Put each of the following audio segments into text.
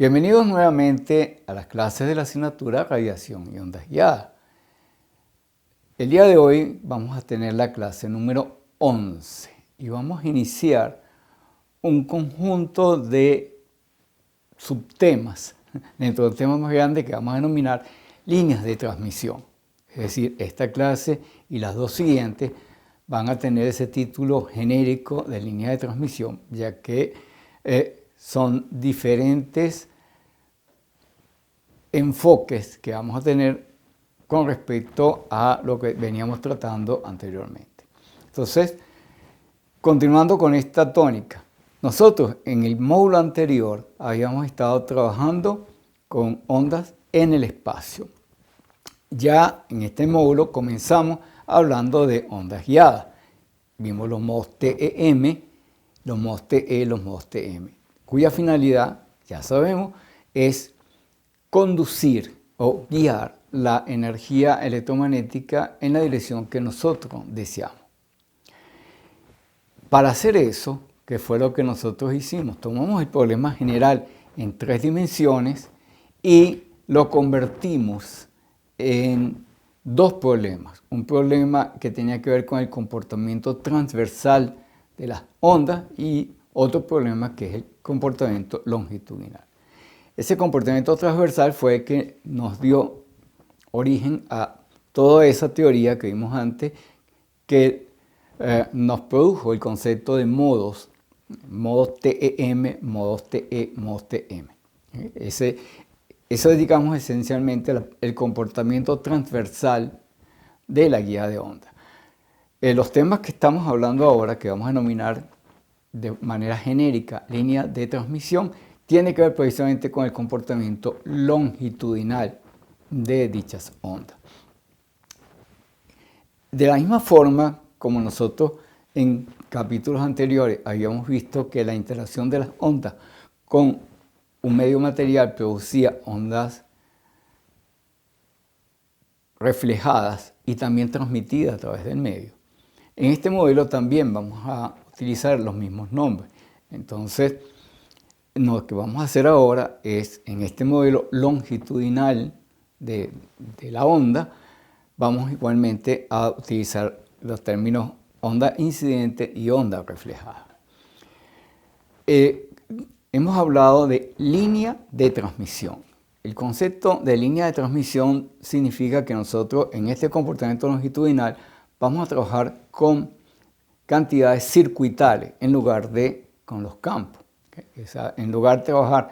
Bienvenidos nuevamente a las clases de la asignatura Radiación y Ondas Guiadas. El día de hoy vamos a tener la clase número 11 y vamos a iniciar un conjunto de subtemas dentro del tema más grande que vamos a denominar líneas de transmisión. Es decir, esta clase y las dos siguientes van a tener ese título genérico de línea de transmisión, ya que son diferentes enfoques que vamos a tener con respecto a lo que veníamos tratando anteriormente. Entonces, continuando con esta tónica, nosotros en el módulo anterior habíamos estado trabajando con ondas en el espacio. Ya en este módulo comenzamos hablando de ondas guiadas. Vimos los modos TEM, los modos TE, los modos TM, cuya finalidad, ya sabemos, es conducir o guiar la energía electromagnética en la dirección que nosotros deseamos. Para hacer eso, que fue lo que nosotros hicimos, tomamos el problema general en 3 dimensiones y lo convertimos en 2 problemas. Un problema que tenía que ver con el comportamiento transversal de las ondas y otro problema que es el comportamiento longitudinal. Ese comportamiento transversal fue el que nos dio origen a toda esa teoría que vimos antes, que nos produjo el concepto de modos TEM, modos TE, modos TM. Eso es, digamos, esencialmente el comportamiento transversal de la guía de onda. Los temas que estamos hablando ahora, que vamos a denominar de manera genérica línea de transmisión, tiene que ver precisamente con el comportamiento longitudinal de dichas ondas. De la misma forma como nosotros en capítulos anteriores habíamos visto que la interacción de las ondas con un medio material producía ondas reflejadas y también transmitidas a través del medio. En este modelo también vamos a utilizar los mismos nombres. Entonces, lo que vamos a hacer ahora es, en este modelo longitudinal de la onda, vamos igualmente a utilizar los términos onda incidente y onda reflejada. Hemos hablado de línea de transmisión. El concepto de línea de transmisión significa que nosotros en este comportamiento longitudinal vamos a trabajar con cantidades circuitales en lugar de con los campos. O sea, en lugar de trabajar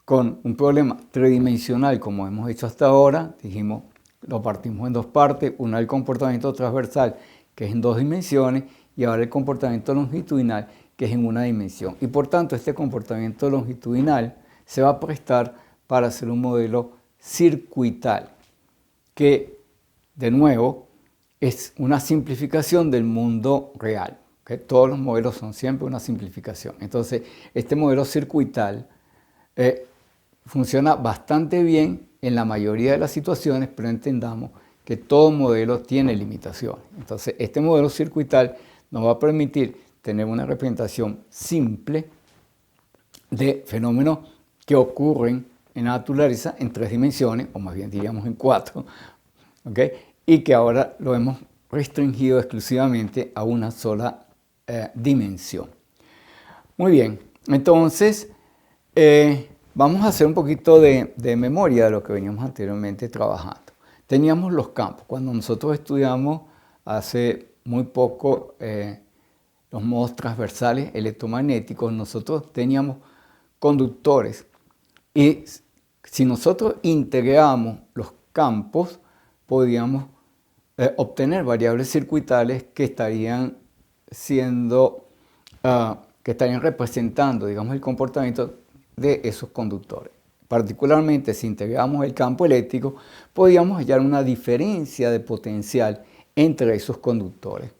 con un problema tridimensional como hemos hecho hasta ahora, dijimos, lo partimos en 2 partes, una el comportamiento transversal, que es en 2 dimensiones, y ahora el comportamiento longitudinal, que es en 1 dimensión. Y por tanto, este comportamiento longitudinal se va a prestar para hacer un modelo circuital, que, de nuevo, es una simplificación del mundo real. ¿Okay? Todos los modelos son siempre una simplificación. Entonces, este modelo circuital funciona bastante bien en la mayoría de las situaciones, pero entendamos que todo modelo tiene limitaciones. Entonces, este modelo circuital nos va a permitir tener una representación simple de fenómenos que ocurren en la naturaleza en 3 dimensiones, o más bien diríamos en 4, ¿okay? Y que ahora lo hemos restringido exclusivamente a una sola dimensión. Muy bien, entonces vamos a hacer un poquito de memoria de lo que veníamos anteriormente trabajando. Teníamos los campos. Cuando nosotros estudiamos hace muy poco los modos transversales electromagnéticos, nosotros teníamos conductores. Y si nosotros integramos los campos, podíamos obtener variables circuitales que estarían representando, digamos, el comportamiento de esos conductores. Particularmente, si integramos el campo eléctrico, podíamos hallar una diferencia de potencial entre esos conductores.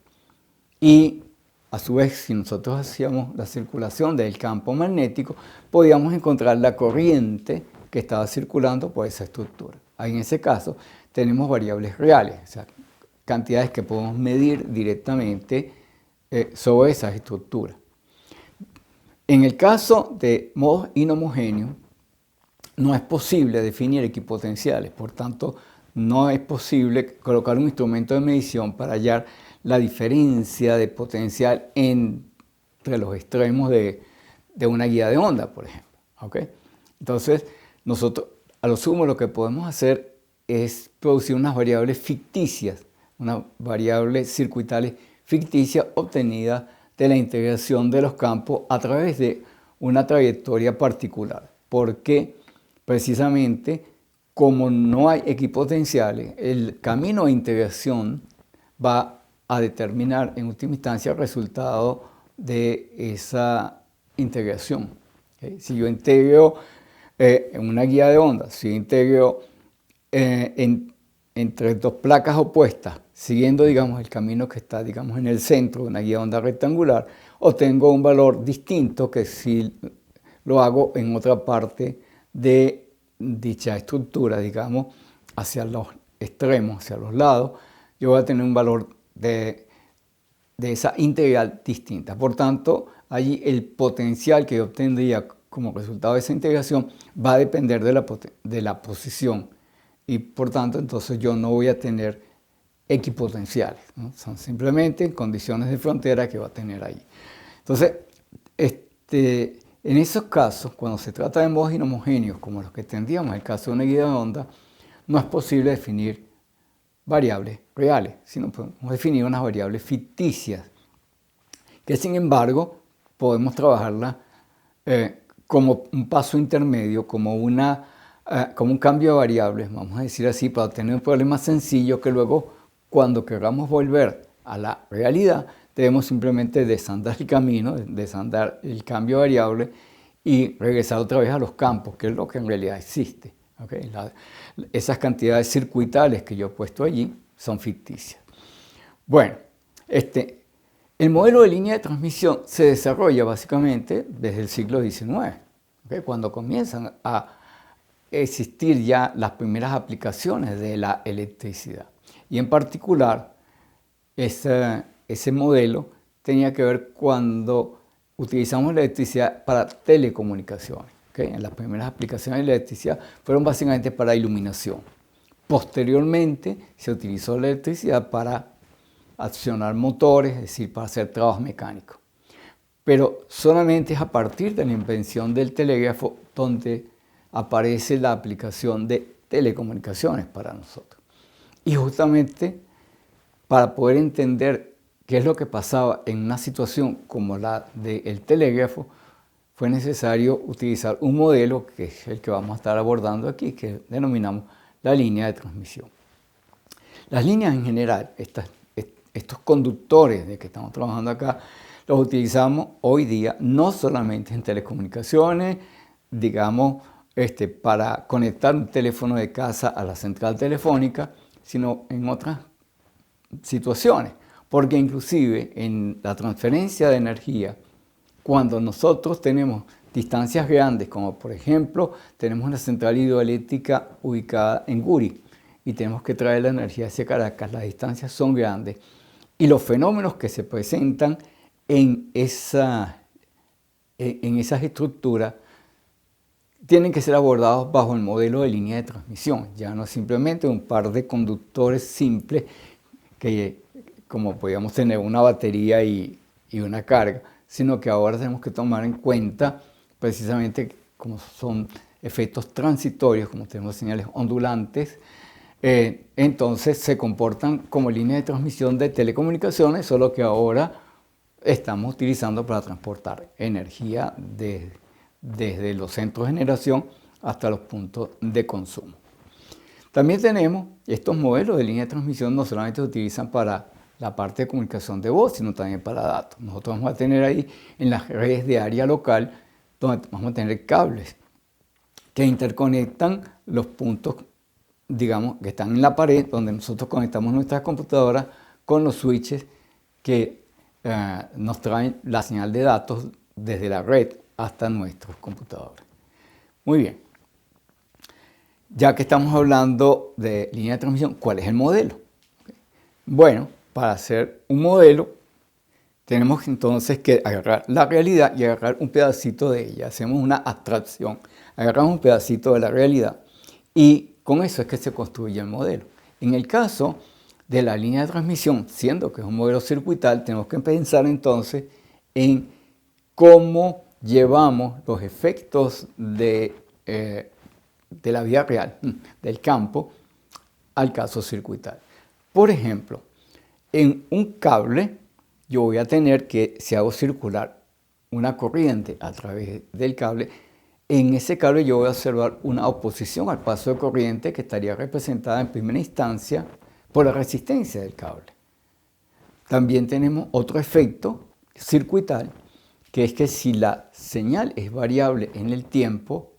Y a su vez, si nosotros hacíamos la circulación del campo magnético, podíamos encontrar la corriente que estaba circulando por esa estructura. Ahí, en ese caso, tenemos variables reales, o sea, cantidades que podemos medir directamente sobre esas estructuras. En el caso de modos inhomogéneos, no es posible definir equipotenciales. Por tanto, no es posible colocar un instrumento de medición para hallar la diferencia de potencial entre los extremos de una guía de onda, por ejemplo. ¿Okay? Entonces, nosotros a lo sumo lo que podemos hacer es producir unas variables ficticias, unas variables circuitales ficticias obtenidas de la integración de los campos a través de una trayectoria particular. Porque precisamente como no hay equipotenciales, el camino de integración va a determinar en última instancia el resultado de esa integración. ¿Okay? Si yo integro en una guía de onda, si yo integro entre dos placas opuestas, siguiendo, digamos, el camino que está, digamos, en el centro de una guía de onda rectangular, obtengo un valor distinto que si lo hago en otra parte de dicha estructura, digamos, hacia los extremos, hacia los lados, yo voy a tener un valor de esa integral distinta. Por tanto, allí el potencial que yo obtendría como resultado de esa integración va a depender de la posición y por tanto entonces yo no voy a tener equipotenciales, ¿no? Son simplemente condiciones de frontera que va a tener ahí. Entonces, en esos casos, cuando se trata de modos inhomogéneos, como los que tendríamos en el caso de una guía de onda, no es posible definir variables reales, sino podemos definir unas variables ficticias, que sin embargo podemos trabajarlas como un paso intermedio, como un cambio de variables, vamos a decir así, para obtener un problema sencillo que luego, cuando queramos volver a la realidad, debemos simplemente desandar el camino, desandar el cambio de variable y regresar otra vez a los campos, que es lo que en realidad existe. ¿Okay? Esas cantidades circuitales que yo he puesto allí son ficticias. Bueno, el modelo de línea de transmisión se desarrolla básicamente desde el siglo XIX, ¿okay? Cuando comienzan a existir ya las primeras aplicaciones de la electricidad. Y en particular, ese modelo tenía que ver cuando utilizamos la electricidad para telecomunicaciones. ¿Okay? En las primeras aplicaciones de la electricidad fueron básicamente para iluminación. Posteriormente se utilizó la electricidad para accionar motores, es decir, para hacer trabajos mecánicos. Pero solamente es a partir de la invención del telégrafo donde aparece la aplicación de telecomunicaciones para nosotros. Y justamente para poder entender qué es lo que pasaba en una situación como la del telégrafo, fue necesario utilizar un modelo que es el que vamos a estar abordando aquí, que denominamos la línea de transmisión. Las líneas en general, estos conductores de que estamos trabajando acá, los utilizamos hoy día no solamente en telecomunicaciones, digamos, para conectar un teléfono de casa a la central telefónica, sino en otras situaciones, porque inclusive en la transferencia de energía, cuando nosotros tenemos distancias grandes, como por ejemplo tenemos una central hidroeléctrica ubicada en Guri y tenemos que traer la energía hacia Caracas, las distancias son grandes y los fenómenos que se presentan en esas estructuras tienen que ser abordados bajo el modelo de línea de transmisión, ya no simplemente un par de conductores simples que como podíamos tener una batería y una carga, sino que ahora tenemos que tomar en cuenta precisamente como son efectos transitorios, como tenemos señales ondulantes, entonces se comportan como línea de transmisión de telecomunicaciones, solo que ahora estamos utilizando para transportar energía desde los centros de generación hasta los puntos de consumo. También tenemos estos modelos de línea de transmisión, no solamente se utilizan para la parte de comunicación de voz, sino también para datos. Nosotros vamos a tener ahí en las redes de área local, donde vamos a tener cables que interconectan los puntos, digamos, que están en la pared, donde nosotros conectamos nuestras computadoras con los switches que nos traen la señal de datos desde la red hasta nuestros computadores. Muy bien. Ya que estamos hablando de línea de transmisión, ¿cuál es el modelo? Bueno, para hacer un modelo tenemos entonces que agarrar la realidad y agarrar un pedacito de ella. Hacemos una abstracción, agarramos un pedacito de la realidad y con eso es que se construye el modelo. En el caso de la línea de transmisión, siendo que es un modelo circuital, tenemos que pensar entonces en cómo llevamos los efectos de la vida real, del campo, al caso circuital. Por ejemplo, en un cable yo voy a tener que, si hago circular una corriente a través del cable, en ese cable yo voy a observar una oposición al paso de corriente que estaría representada en primera instancia por la resistencia del cable. También tenemos otro efecto circuital, que es que si la señal es variable en el tiempo,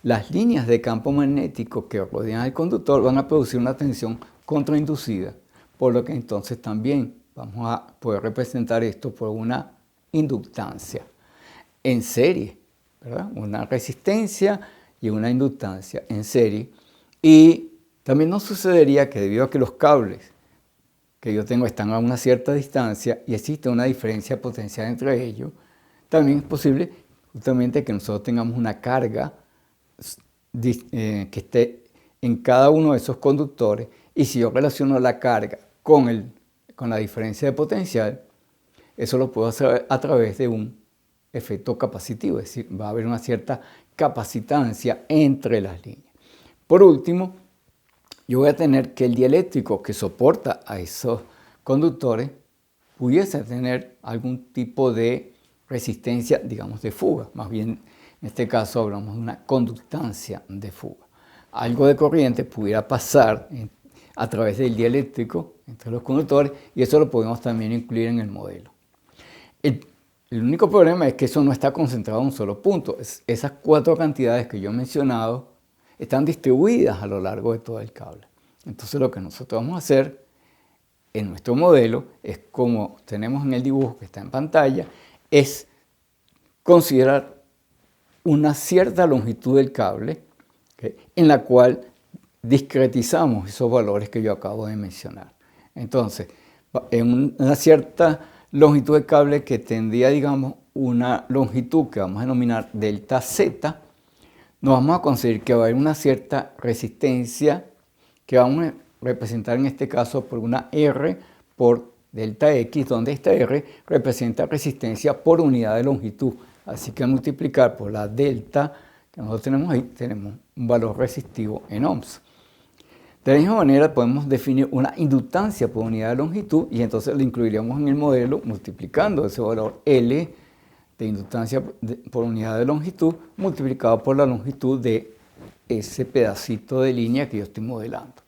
las líneas de campo magnético que rodean al conductor van a producir una tensión contrainducida, por lo que entonces también vamos a poder representar esto por una inductancia en serie, ¿verdad? Una resistencia y una inductancia en serie. Y también nos sucedería que debido a que los cables que yo tengo están a una cierta distancia y existe una diferencia potencial entre ellos, también es posible justamente que nosotros tengamos una carga que esté en cada uno de esos conductores, y si yo relaciono la carga con la diferencia de potencial, eso lo puedo hacer a través de un efecto capacitivo, es decir, va a haber una cierta capacitancia entre las líneas. Por último, yo voy a tener que el dieléctrico que soporta a esos conductores pudiese tener algún tipo de resistencia, digamos, de fuga. Más bien, en este caso hablamos de una conductancia de fuga. Algo de corriente pudiera pasar a través del dieléctrico entre los conductores, y eso lo podemos también incluir en el modelo. El único problema es que eso no está concentrado en un solo punto. Esas 4 cantidades que yo he mencionado están distribuidas a lo largo de todo el cable. Entonces lo que nosotros vamos a hacer en nuestro modelo es, como tenemos en el dibujo que está en pantalla, es considerar una cierta longitud del cable, ¿okay?, en la cual discretizamos esos valores que yo acabo de mencionar. Entonces, en una cierta longitud del cable que tendría, digamos, una longitud que vamos a denominar delta Z, nos vamos a conseguir que va a haber una cierta resistencia que vamos a representar en este caso por una R por delta X, donde esta R representa resistencia por unidad de longitud. Así que al multiplicar por la delta que nosotros tenemos ahí, tenemos un valor resistivo en ohms. De la misma manera podemos definir una inductancia por unidad de longitud, y entonces lo incluiríamos en el modelo multiplicando ese valor L de inductancia por unidad de longitud multiplicado por la longitud de ese pedacito de línea que yo estoy modelando.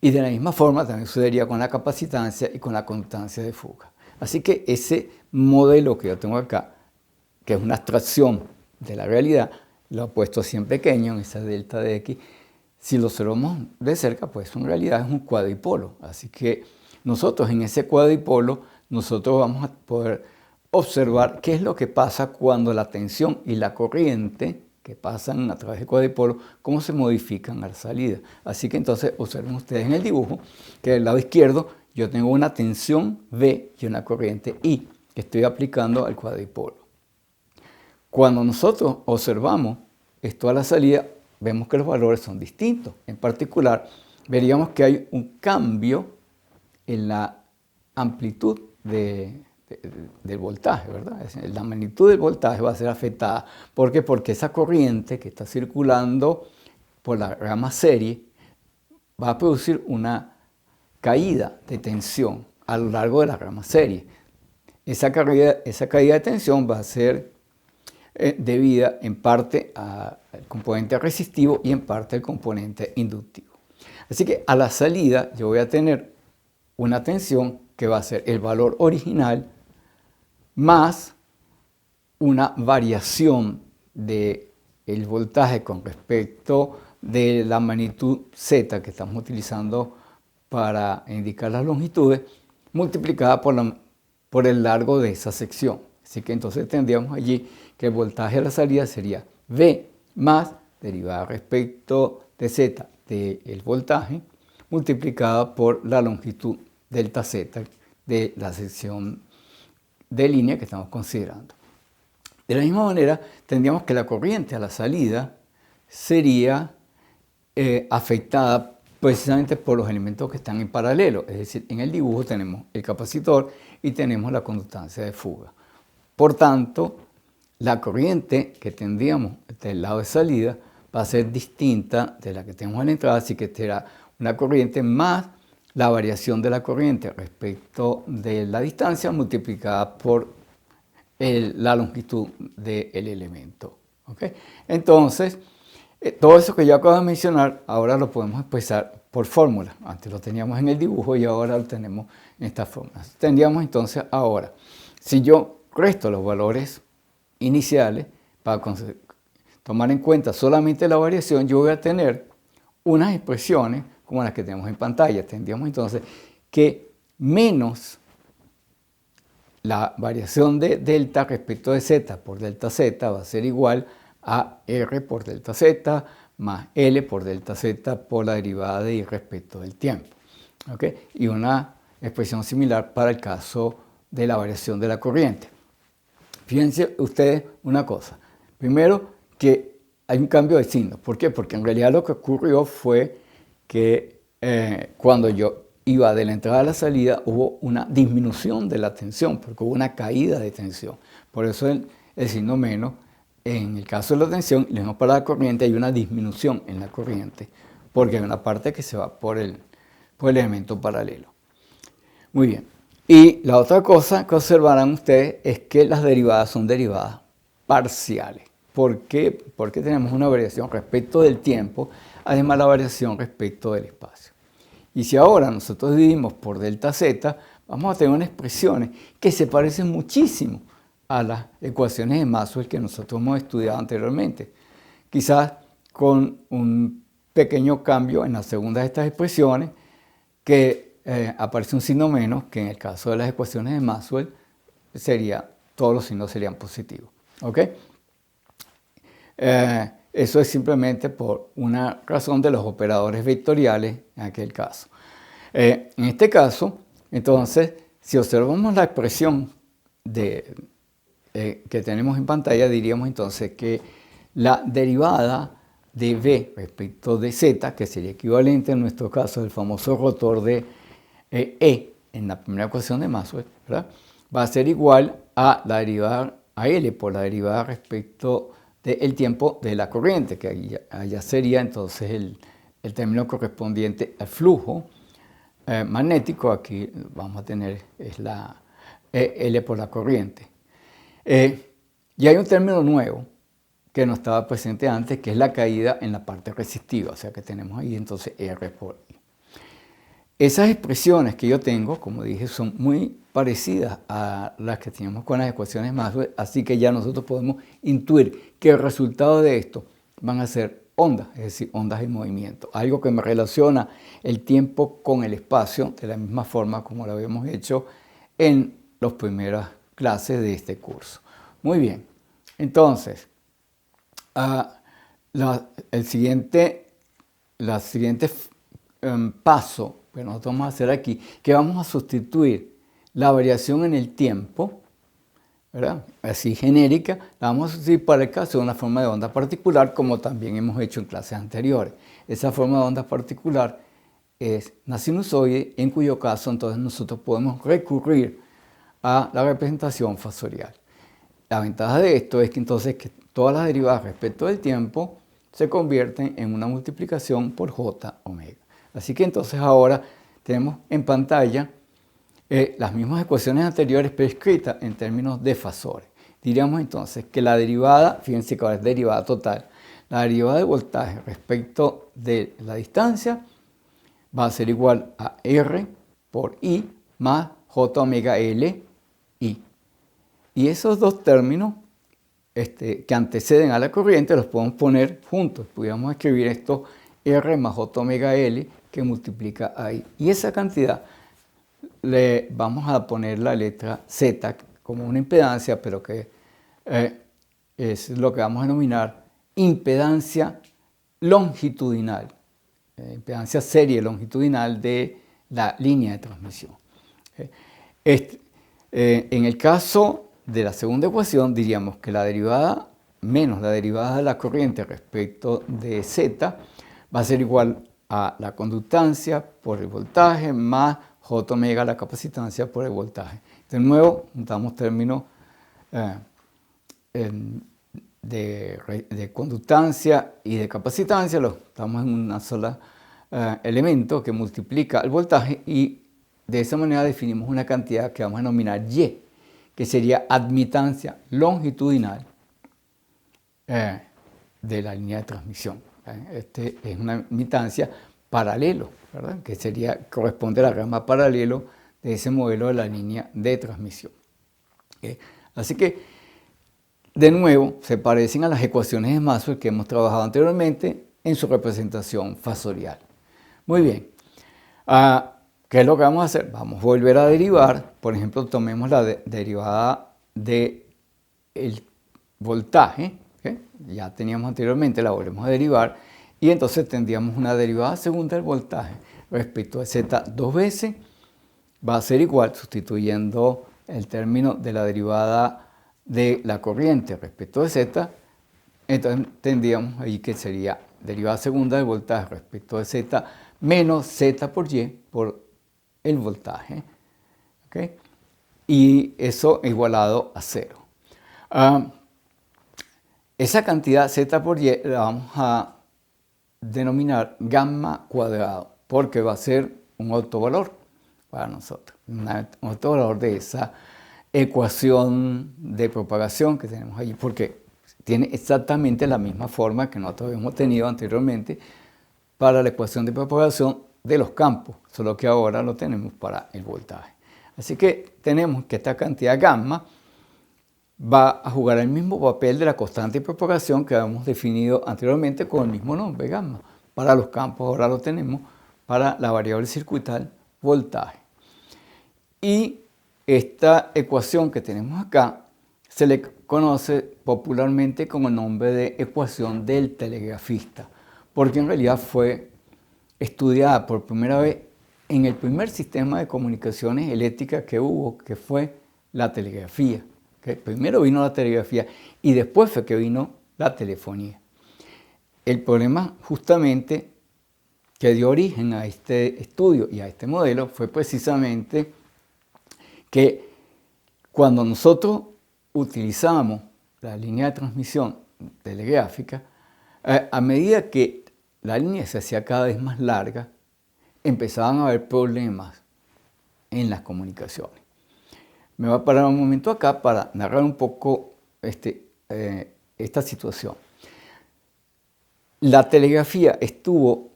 Y de la misma forma también sucedería con la capacitancia y con la conductancia de fuga. Así que ese modelo que yo tengo acá, que es una abstracción de la realidad, lo he puesto así en pequeño, en esa delta de X. Si lo observamos de cerca, pues en realidad es un cuadripolo. Así que nosotros en ese cuadripolo, nosotros vamos a poder observar qué es lo que pasa cuando la tensión y la corriente que pasan a través del cuadripolo, cómo se modifican a la salida. Así que entonces observen ustedes en el dibujo que del lado izquierdo yo tengo una tensión V y una corriente I que estoy aplicando al cuadripolo. Cuando nosotros observamos esto a la salida, vemos que los valores son distintos. En particular, veríamos que hay un cambio en la amplitud del voltaje, ¿verdad? La magnitud del voltaje va a ser afectada. ¿Por qué? Porque esa corriente que está circulando por la rama serie va a producir una caída de tensión a lo largo de la rama serie. Esa caída de tensión va a ser debida en parte al componente resistivo y en parte al componente inductivo. Así que a la salida yo voy a tener una tensión que va a ser el valor original más una variación del voltaje con respecto de la magnitud Z que estamos utilizando para indicar las longitudes, multiplicada por el largo de esa sección. Así que entonces tendríamos allí que el voltaje a la salida sería V más derivada respecto de Z del voltaje multiplicada por la longitud delta Z de la sección de línea que estamos considerando. De la misma manera, tendríamos que la corriente a la salida sería afectada precisamente por los elementos que están en paralelo. Es decir, en el dibujo tenemos el capacitor y tenemos la conductancia de fuga. Por tanto, la corriente que tendríamos del lado de salida va a ser distinta de la que tenemos en la entrada, así que será una corriente más la variación de la corriente respecto de la distancia multiplicada por la longitud del elemento. ¿Okay? Entonces, todo eso que yo acabo de mencionar, ahora lo podemos expresar por fórmula. Antes lo teníamos en el dibujo y ahora lo tenemos en esta fórmula. Tendríamos entonces ahora, si yo resto los valores iniciales para tomar en cuenta solamente la variación, yo voy a tener unas expresiones como las que tenemos en pantalla. Tendríamos entonces que menos la variación de delta respecto de z por delta z va a ser igual a r por delta z más L por delta z por la derivada de I respecto del tiempo. ¿Okay? Y una expresión similar para el caso de la variación de la corriente. Fíjense ustedes una cosa. Primero, que hay un cambio de signo. ¿Por qué? Porque en realidad lo que ocurrió fue que cuando yo iba de la entrada a la salida hubo una disminución de la tensión, porque hubo una caída de tensión. Por eso el signo menos. En el caso de la tensión, y lo mismo para la corriente, hay una disminución en la corriente, porque hay una parte que se va por el elemento paralelo. Muy bien. Y la otra cosa que observarán ustedes es que las derivadas son derivadas parciales. ¿Por qué? Porque tenemos una variación respecto del tiempo, además la variación respecto del espacio. Y si ahora nosotros dividimos por delta z, vamos a tener unas expresiones que se parecen muchísimo a las ecuaciones de Maxwell que nosotros hemos estudiado anteriormente. Quizás con un pequeño cambio en la segunda de estas expresiones, que aparece un signo menos, que en el caso de las ecuaciones de Maxwell todos los signos serían positivos. ¿Ok? Eso es simplemente por una razón de los operadores vectoriales en aquel caso. En este caso, entonces, si observamos la expresión que tenemos en pantalla, diríamos entonces que la derivada de v respecto de z, que sería equivalente en nuestro caso al famoso rotor de E en la primera ecuación de Maxwell, ¿verdad? Va a ser igual a la derivada a L por la derivada respecto del tiempo de la corriente, que allá sería entonces el término correspondiente al flujo magnético. Aquí vamos a tener es la L por la corriente. Y hay un término nuevo que no estaba presente antes, que es la caída en la parte resistiva, o sea que tenemos ahí entonces R por I. Esas expresiones que yo tengo, como dije, son muy parecidas a las que teníamos con las ecuaciones Maxwell, así que ya nosotros podemos intuir que el resultado de esto van a ser ondas, es decir, ondas en movimiento, algo que me relaciona el tiempo con el espacio de la misma forma como lo habíamos hecho en las primeras clases de este curso. Muy bien, entonces, el siguiente paso que nosotros vamos a hacer aquí, que vamos a sustituir la variación en el tiempo, ¿verdad? Así genérica, la vamos a sustituir para el caso de una forma de onda particular, como también hemos hecho en clases anteriores. Esa forma de onda particular es una sinusoide, en cuyo caso entonces nosotros podemos recurrir a la representación fasorial. La ventaja de esto es que entonces todas las derivadas respecto del tiempo se convierten en una multiplicación por j omega. Así que entonces ahora tenemos en pantalla las mismas ecuaciones anteriores pero escritas en términos de fasores. Diríamos entonces que la derivada, fíjense que ahora es derivada total, la derivada de voltaje respecto de la distancia va a ser igual a R por I más J omega L I. Y esos dos términos que anteceden a la corriente los podemos poner juntos. Pudiéramos escribir esto R más J omega L que multiplica a I. Y esa cantidad le vamos a poner la letra Z como una impedancia, pero que es lo que vamos a denominar impedancia longitudinal, impedancia serie longitudinal de la línea de transmisión. En el caso de la segunda ecuación, diríamos que la derivada menos la derivada de la corriente respecto de Z va a ser igual a la conductancia por el voltaje más J omega la capacitancia por el voltaje. De nuevo, juntamos términos de conductancia y de capacitancia, los estamos en un solo elemento que multiplica el voltaje y de esa manera definimos una cantidad que vamos a denominar Y, que sería admitancia longitudinal de la línea de transmisión. Este es una admitancia paralelo, ¿verdad? Que corresponde a la gama paralelo de ese modelo de la línea de transmisión. Así que, de nuevo, se parecen a las ecuaciones de Maxwell que hemos trabajado anteriormente en su representación fasorial. Muy bien. ¿Qué es lo que vamos a hacer? Vamos a volver a derivar. Por ejemplo, tomemos la derivada del voltaje. Ya teníamos anteriormente, la volvemos a derivar. Y entonces tendríamos una derivada segunda del voltaje respecto a Z dos veces. Va a ser igual, sustituyendo el término de la derivada de la corriente respecto de Z. Entonces tendríamos ahí que sería derivada segunda del voltaje respecto de Z menos Z por Y por el voltaje. ¿Okay? Y eso igualado a 0. Esa cantidad Z por Y la vamos a denominar gamma cuadrado, porque va a ser un autovalor para nosotros, un autovalor de esa ecuación de propagación que tenemos allí, porque tiene exactamente la misma forma que nosotros habíamos tenido anteriormente para la ecuación de propagación de los campos, solo que ahora lo tenemos para el voltaje. Así que tenemos que esta cantidad gamma va a jugar el mismo papel de la constante de propagación que habíamos definido anteriormente con el mismo nombre, gamma. Para los campos ahora lo tenemos para la variable circuital voltaje. Y esta ecuación que tenemos acá se le conoce popularmente con el nombre de ecuación del telegrafista, porque en realidad fue estudiada por primera vez en el primer sistema de comunicaciones eléctricas que hubo, que fue la telegrafía. Primero vino la telegrafía y después fue que vino la telefonía. El problema justamente que dio origen a este estudio y a este modelo fue precisamente que cuando nosotros utilizábamos la línea de transmisión telegráfica, a medida que la línea se hacía cada vez más larga, empezaban a haber problemas en las comunicaciones. Me voy a parar un momento acá para narrar un poco esta situación. La telegrafía estuvo,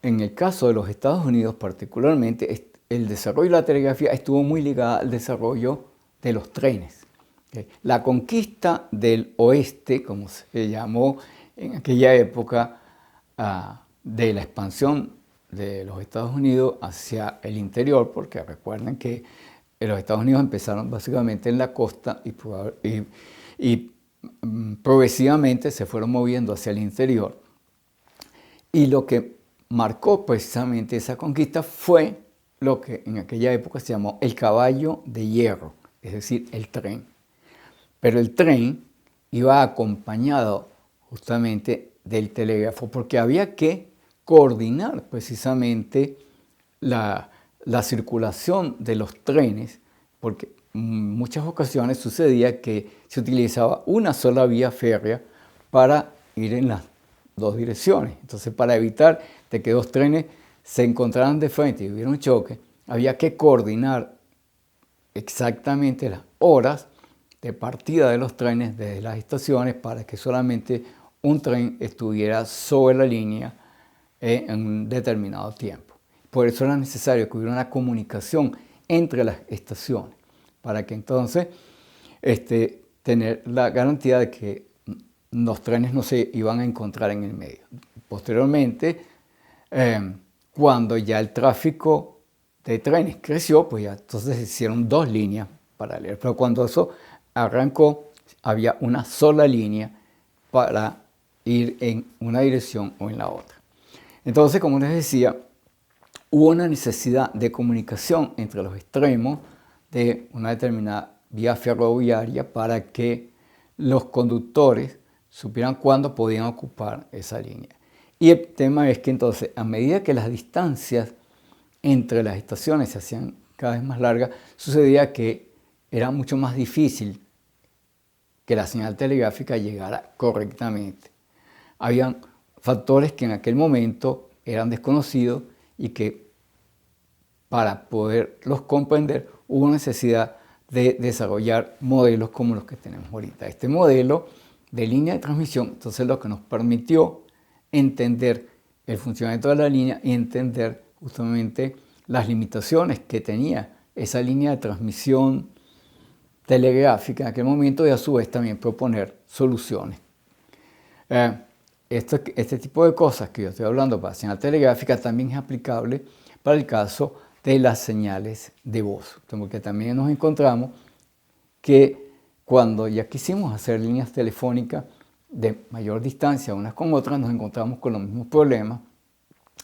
en el caso de los Estados Unidos particularmente, el desarrollo de la telegrafía estuvo muy ligado al desarrollo de los trenes. La conquista del oeste, como se llamó en aquella época, de la expansión de los Estados Unidos hacia el interior, porque recuerden que los Estados Unidos empezaron básicamente en la costa y progresivamente se fueron moviendo hacia el interior. Y lo que marcó precisamente esa conquista fue lo que en aquella época se llamó el caballo de hierro, es decir, el tren. Pero el tren iba acompañado justamente del telégrafo, porque había que coordinar precisamente la circulación de los trenes, porque en muchas ocasiones sucedía que se utilizaba una sola vía férrea para ir en las dos direcciones. Entonces, para evitar de que dos trenes se encontraran de frente y hubiera un choque, había que coordinar exactamente las horas de partida de los trenes desde las estaciones para que solamente un tren estuviera sobre la línea en un determinado tiempo. Por eso era necesario que hubiera una comunicación entre las estaciones, para que entonces tener la garantía de que los trenes no se iban a encontrar en el medio. Posteriormente, cuando ya el tráfico de trenes creció, pues ya entonces se hicieron dos líneas paralelas. Pero cuando eso arrancó, había una sola línea para ir en una dirección o en la otra. Entonces, como les decía, hubo una necesidad de comunicación entre los extremos de una determinada vía ferroviaria para que los conductores supieran cuándo podían ocupar esa línea. Y el tema es que entonces, a medida que las distancias entre las estaciones se hacían cada vez más largas, sucedía que era mucho más difícil que la señal telegráfica llegara correctamente. Habían factores que en aquel momento eran desconocidos y que para poderlos comprender hubo necesidad de desarrollar modelos como los que tenemos ahorita. Este modelo de línea de transmisión, entonces, lo que nos permitió entender el funcionamiento de la línea y entender justamente las limitaciones que tenía esa línea de transmisión telegráfica en aquel momento y a su vez también proponer soluciones. Este tipo de cosas que yo estoy hablando para señal telegráfica también es aplicable para el caso de las señales de voz, porque también nos encontramos que cuando ya quisimos hacer líneas telefónicas de mayor distancia unas con otras, nos encontramos con los mismos problemas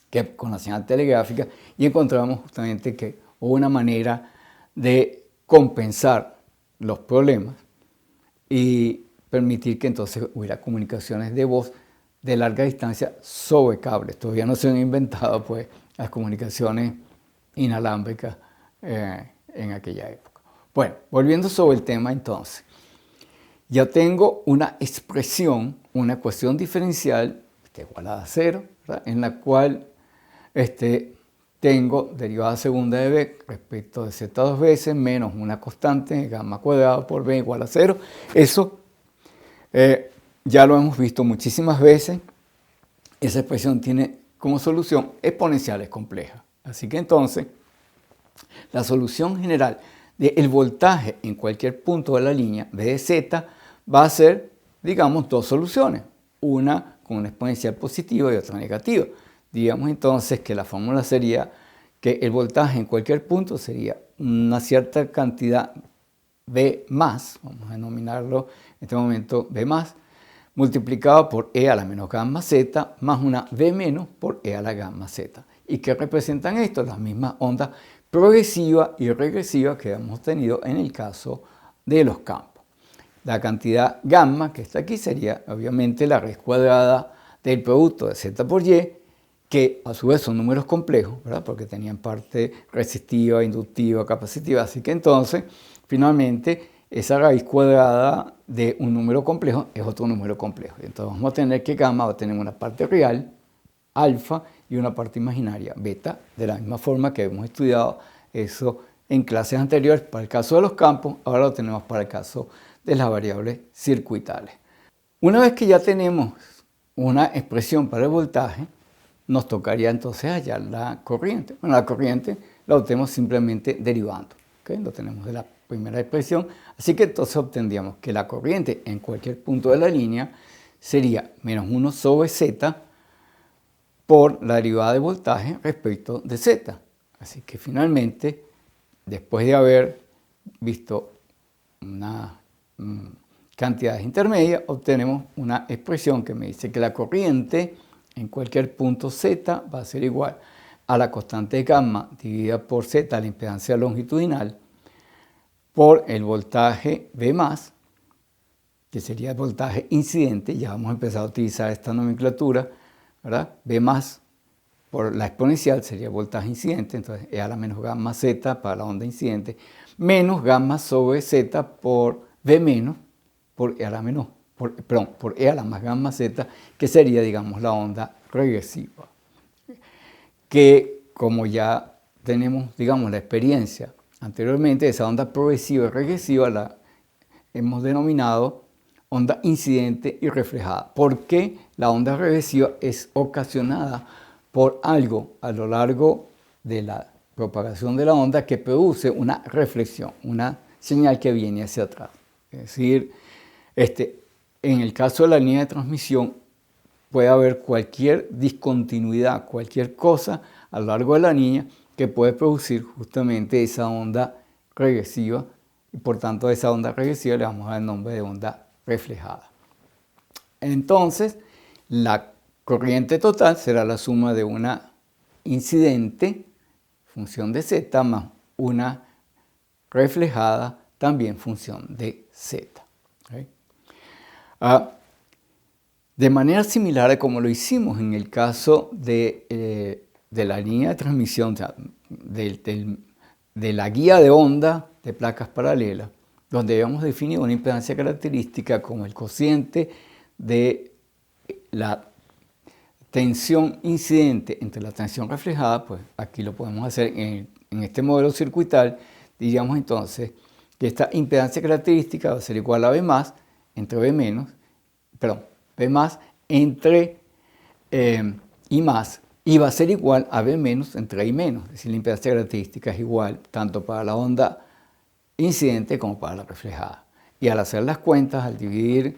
que con la señal telegráfica y encontramos justamente que hubo una manera de compensar los problemas y permitir que entonces hubiera comunicaciones de voz de larga distancia sobre cables. Todavía no se han inventado pues las comunicaciones inalámbricas en aquella época. Bueno, volviendo sobre el tema entonces, ya tengo una expresión, una ecuación diferencial igualada a 0, ¿verdad? En la cual tengo derivada segunda de b respecto de z dos veces menos una constante gamma cuadrado por b igual a 0. Eso ya lo hemos visto muchísimas veces. Esa expresión tiene como solución exponenciales complejas. Así que entonces, la solución general del voltaje en cualquier punto de la línea b de z va a ser, digamos, dos soluciones. Una con una exponencial positiva y otra negativa. Digamos entonces que la fórmula sería que el voltaje en cualquier punto sería una cierta cantidad B más, vamos a denominarlo en este momento B más, multiplicado por E a la menos gamma Z, más una B menos por E a la gamma Z. ¿Y qué representan esto? Las mismas ondas progresiva y regresiva que hemos tenido en el caso de los campos. La cantidad gamma que está aquí sería obviamente la raíz cuadrada del producto de Z por Y, que a su vez son números complejos, ¿verdad? Porque tenían parte resistiva, inductiva, capacitiva. Así que entonces, finalmente, esa raíz cuadrada de un número complejo es otro número complejo. Entonces vamos a tener que gamma va a tener una parte real, alfa, y una parte imaginaria, beta, de la misma forma que hemos estudiado eso en clases anteriores para el caso de los campos, ahora lo tenemos para el caso de las variables circuitales. Una vez que ya tenemos una expresión para el voltaje, nos tocaría entonces hallar la corriente. Bueno, la corriente la obtenemos simplemente derivando, ¿okay? Lo tenemos de la primera expresión, así que entonces obtendríamos que la corriente en cualquier punto de la línea sería menos 1 sobre z por la derivada de voltaje respecto de z. Así que finalmente, después de haber visto una cantidades intermedias, obtenemos una expresión que me dice que la corriente en cualquier punto z va a ser igual a la constante gamma dividida por z, la impedancia longitudinal, por el voltaje V+, que sería el voltaje incidente. Ya vamos a empezar a utilizar esta nomenclatura, ¿verdad? V+ por la exponencial sería el voltaje incidente, entonces E a la menos gamma z para la onda incidente, menos gamma sobre z por V- por E a la menos, por E a la más gamma z, que sería, digamos, la onda regresiva. Que como ya tenemos, digamos, la experiencia anteriormente, esa onda progresiva y regresiva la hemos denominado onda incidente y reflejada. ¿Por qué la onda regresiva es ocasionada por algo a lo largo de la propagación de la onda que produce una reflexión, una señal que viene hacia atrás? Es decir, en el caso de la línea de transmisión puede haber cualquier discontinuidad, cualquier cosa a lo largo de la línea que puede producir justamente esa onda regresiva, y por tanto a esa onda regresiva le vamos a dar el nombre de onda reflejada. Entonces, la corriente total será la suma de una incidente, función de z, más una reflejada también función de Z. ¿Okay? De manera similar a como lo hicimos en el caso de la línea de transmisión, o sea, de la guía de onda de placas paralelas, donde habíamos definido una impedancia característica como el cociente de la tensión incidente entre la tensión reflejada, pues aquí lo podemos hacer en este modelo circuital. Diríamos entonces que esta impedancia característica va a ser igual a B más entre B menos, perdón, B más entre I más, y va a ser igual a B menos entre I menos. Es decir, la impedancia característica es igual tanto para la onda incidente como para la reflejada. Y al hacer las cuentas, al dividir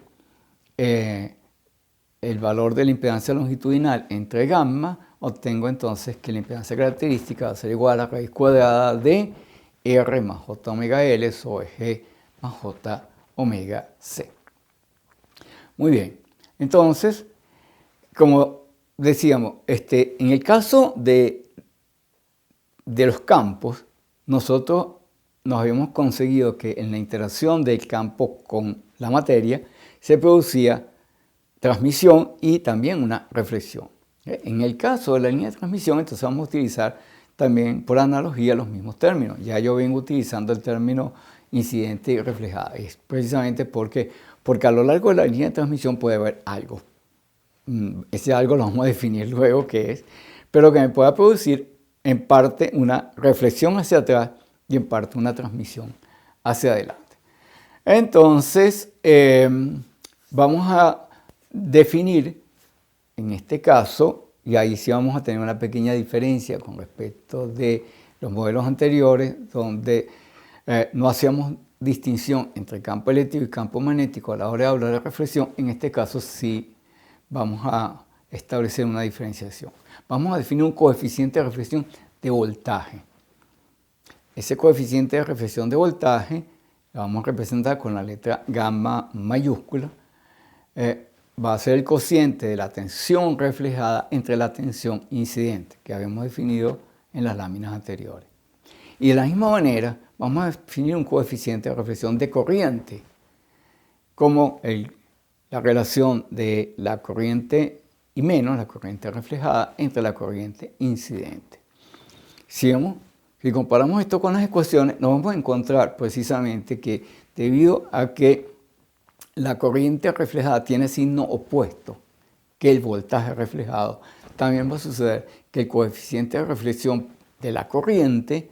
el valor de la impedancia longitudinal entre gamma, obtengo entonces que la impedancia característica va a ser igual a raíz cuadrada de R más J omega L sobre G más J omega C. Muy bien, entonces, como decíamos, en el caso de los campos, nosotros nos habíamos conseguido que en la interacción del campo con la materia se producía transmisión y también una reflexión. En el caso de la línea de transmisión, entonces vamos a utilizar también por analogía los mismos términos. Ya yo vengo utilizando el término incidente y reflejada. Es precisamente porque a lo largo de la línea de transmisión puede haber algo. Ese algo lo vamos a definir luego qué es, pero que me pueda producir en parte una reflexión hacia atrás y en parte una transmisión hacia adelante. Entonces, vamos a definir en este caso, y ahí sí vamos a tener una pequeña diferencia con respecto de los modelos anteriores, donde no hacíamos distinción entre campo eléctrico y campo magnético a la hora de hablar de reflexión. En este caso sí vamos a establecer una diferenciación. Vamos a definir un coeficiente de reflexión de voltaje. Ese coeficiente de reflexión de voltaje lo vamos a representar con la letra gamma mayúscula. Va a ser el cociente de la tensión reflejada entre la tensión incidente que habíamos definido en las láminas anteriores. Y de la misma manera vamos a definir un coeficiente de reflexión de corriente como la relación de la corriente I menos, la corriente reflejada, entre la corriente incidente. Si comparamos esto con las ecuaciones, nos vamos a encontrar precisamente que debido a que la corriente reflejada tiene signo opuesto que el voltaje reflejado, también va a suceder que el coeficiente de reflexión de la corriente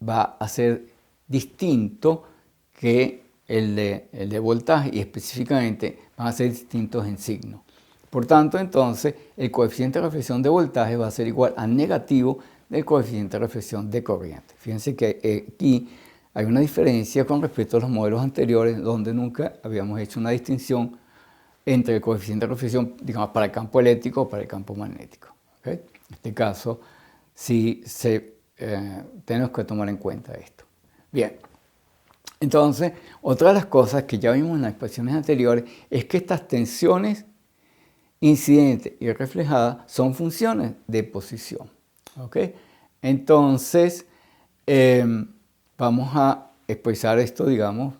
va a ser distinto que el de voltaje, y específicamente van a ser distintos en signo. Por tanto, entonces, el coeficiente de reflexión de voltaje va a ser igual a negativo del coeficiente de reflexión de corriente. Fíjense que aquí hay una diferencia con respecto a los modelos anteriores, donde nunca habíamos hecho una distinción entre el coeficiente de reflexión, digamos, para el campo eléctrico o para el campo magnético. ¿Okay? En este caso, sí tenemos que tomar en cuenta esto. Bien, entonces, otra de las cosas que ya vimos en las expresiones anteriores es que estas tensiones incidentes y reflejadas son funciones de posición. ¿Okay? Entonces, vamos a expresar esto, digamos,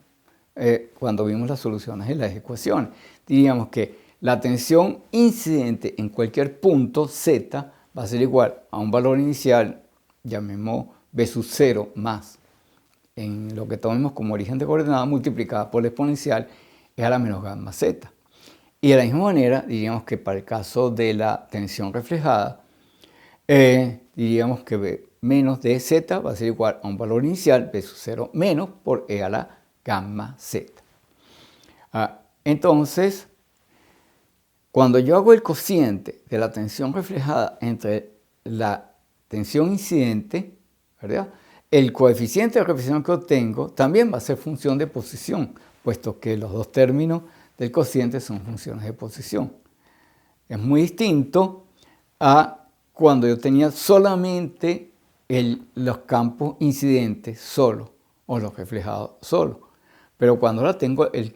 cuando vimos las soluciones de las ecuaciones. Diríamos que la tensión incidente en cualquier punto Z va a ser igual a un valor inicial, llamemos B sub 0 más, en lo que tomemos como origen de coordenada, multiplicada por la exponencial, es a la menos gamma Z. Y de la misma manera, diríamos que para el caso de la tensión reflejada, diríamos que B menos de Z va a ser igual a un valor inicial, B sub 0 menos por E a la gamma Z. Entonces, cuando yo hago el cociente de la tensión reflejada entre la tensión incidente, ¿verdad?, el coeficiente de reflexión que obtengo también va a ser función de posición, puesto que los dos términos del cociente son funciones de posición. Es muy distinto a cuando yo tenía solamente los campos incidentes solo o los reflejados solo. Pero cuando ahora tengo el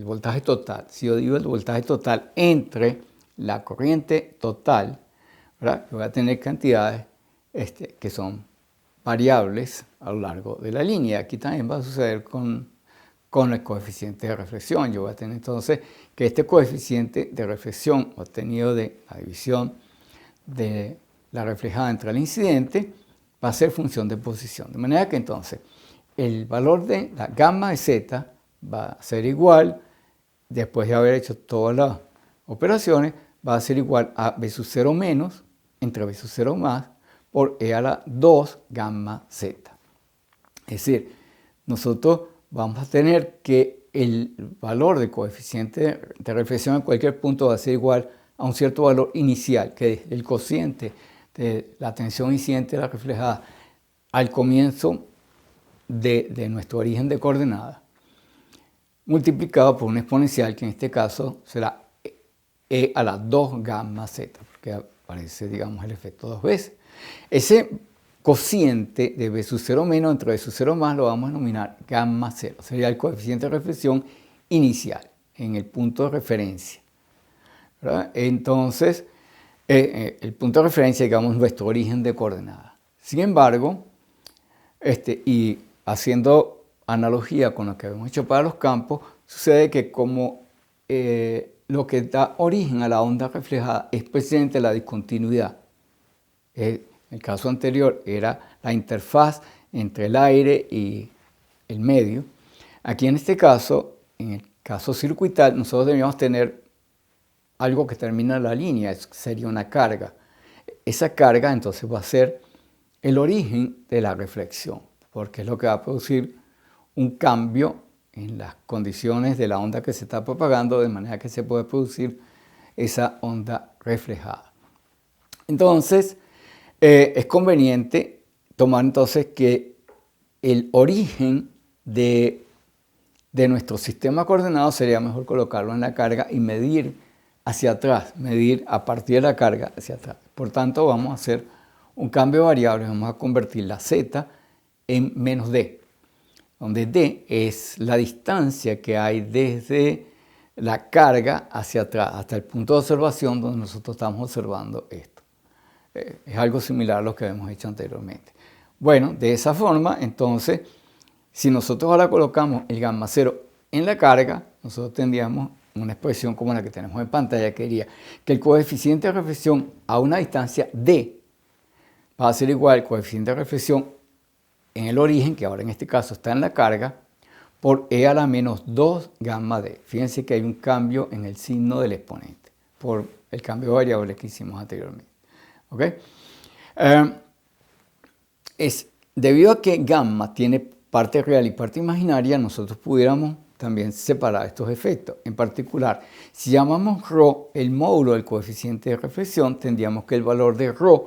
voltaje total, si yo digo el voltaje total entre la corriente total, ¿verdad?, yo voy a tener cantidades que son variables a lo largo de la línea. Aquí también va a suceder con el coeficiente de reflexión. Yo voy a tener entonces que este coeficiente de reflexión obtenido de la división de la reflejada entre el incidente va a ser función de posición. De manera que entonces el valor de la gamma de z va a ser igual, después de haber hecho todas las operaciones, va a ser igual a b sub 0 menos entre b sub 0 más por e a la 2 gamma z. Es decir, nosotros vamos a tener que el valor del coeficiente de reflexión en cualquier punto va a ser igual a un cierto valor inicial, que es el cociente de la tensión incidente de la reflejada al comienzo de nuestro origen de coordenada, multiplicado por un exponencial que en este caso será e a la 2 gamma z, porque aparece, digamos, el efecto dos veces. Ese cociente de b sub 0 menos entre b sub 0 más lo vamos a denominar gamma 0. Sería el coeficiente de reflexión inicial en el punto de referencia, ¿verdad? Entonces, el punto de referencia, digamos, nuestro origen de coordenada. Sin embargo, y haciendo analogía con lo que habíamos hecho para los campos, sucede que como lo que da origen a la onda reflejada es precisamente la discontinuidad. En el caso anterior era la interfaz entre el aire y el medio. Aquí en este caso, en el caso circuital, nosotros debíamos tener algo que termina la línea, sería una carga. Esa carga entonces va a ser el origen de la reflexión, porque es lo que va a producir un cambio en las condiciones de la onda que se está propagando, de manera que se puede producir esa onda reflejada. Entonces, es conveniente tomar entonces que el origen de nuestro sistema coordenado sería mejor colocarlo en la carga y medir hacia atrás, medir a partir de la carga hacia atrás. Por tanto, vamos a hacer un cambio de variables, vamos a convertir la z en menos d, donde d es la distancia que hay desde la carga hacia atrás, hasta el punto de observación donde nosotros estamos observando esto. Es algo similar a lo que hemos hecho anteriormente. Bueno, de esa forma, entonces, si nosotros ahora colocamos el gamma 0 en la carga, nosotros tendríamos una expresión como la que tenemos en pantalla, que diría que el coeficiente de reflexión a una distancia d va a ser igual al coeficiente de reflexión en el origen, que ahora en este caso está en la carga, por e a la menos 2 gamma d. Fíjense que hay un cambio en el signo del exponente, por el cambio de variables que hicimos anteriormente. ¿Okay? Debido a que gamma tiene parte real y parte imaginaria, nosotros pudiéramos también separar estos efectos. En particular, si llamamos ρ el módulo del coeficiente de reflexión, tendríamos que el valor de ρ